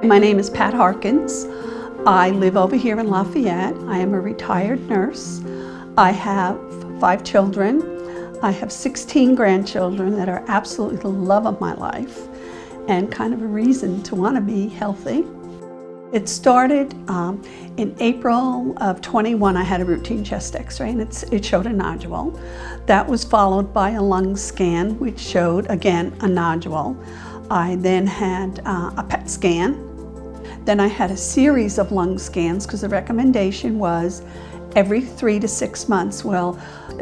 My name is Pat Harkins. I live over here in Lafayette. I am a retired nurse. I have 5 children. I have 16 grandchildren that are absolutely the love of my life and kind of a reason to want to be healthy. It started in April of 21. I had a routine chest x-ray and it showed a nodule. That was followed by a lung scan which showed, again, a nodule. I then had a PET scan. Then I had a series of lung scans because the recommendation was every 3 to 6 months. Well,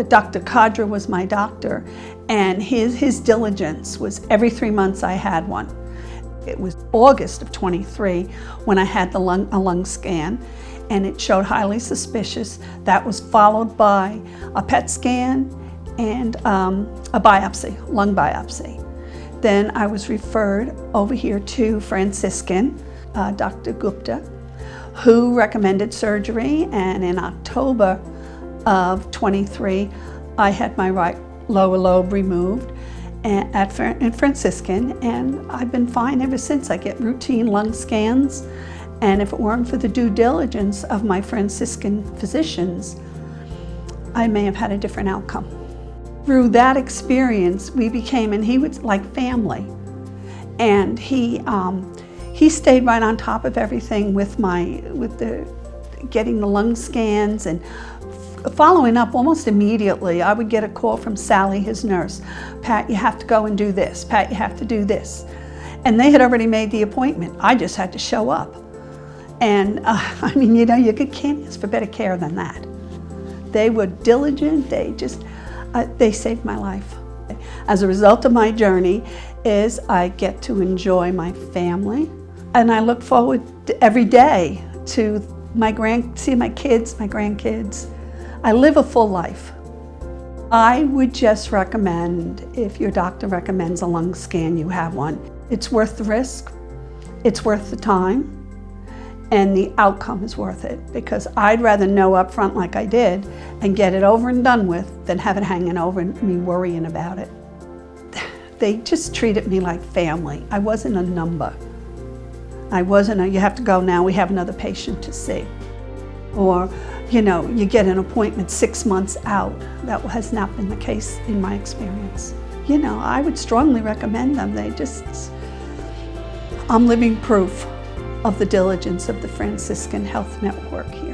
Dr. Kadra was my doctor, and his diligence was every 3 months I had one. It was August of 23 when I had a lung scan, and it showed highly suspicious. That was followed by a PET scan and a biopsy, lung biopsy. Then I was referred over here to Franciscan, Dr. Gupta, who recommended surgery, and in October of 23, I had my right lower lobe removed in Franciscan, and I've been fine ever since. I get routine lung scans, and if it weren't for the due diligence of my Franciscan physicians, I may have had a different outcome. Through that experience, we became, and he was like family, and he stayed right on top of everything with getting the lung scans and following up almost immediately. I would get a call from Sally, his nurse. Pat, you have to go and do this. Pat, you have to do this. And they had already made the appointment. I just had to show up. And I mean, you know, you can't ask for better care than that. They were diligent. They saved my life. As a result of my journey is I get to enjoy my family. And I look forward every day to see my kids, my grandkids. I live a full life. I would just recommend, if your doctor recommends a lung scan, you have one. It's worth the risk, it's worth the time, and the outcome is worth it, because I'd rather know up front like I did and get it over and done with than have it hanging over and me worrying about it. They just treated me like family. I wasn't a number. You have to go now, we have another patient to see. Or, you know, you get an appointment 6 months out. That has not been the case in my experience. You know, I would strongly recommend them. I'm living proof of the diligence of the Franciscan Health Network here.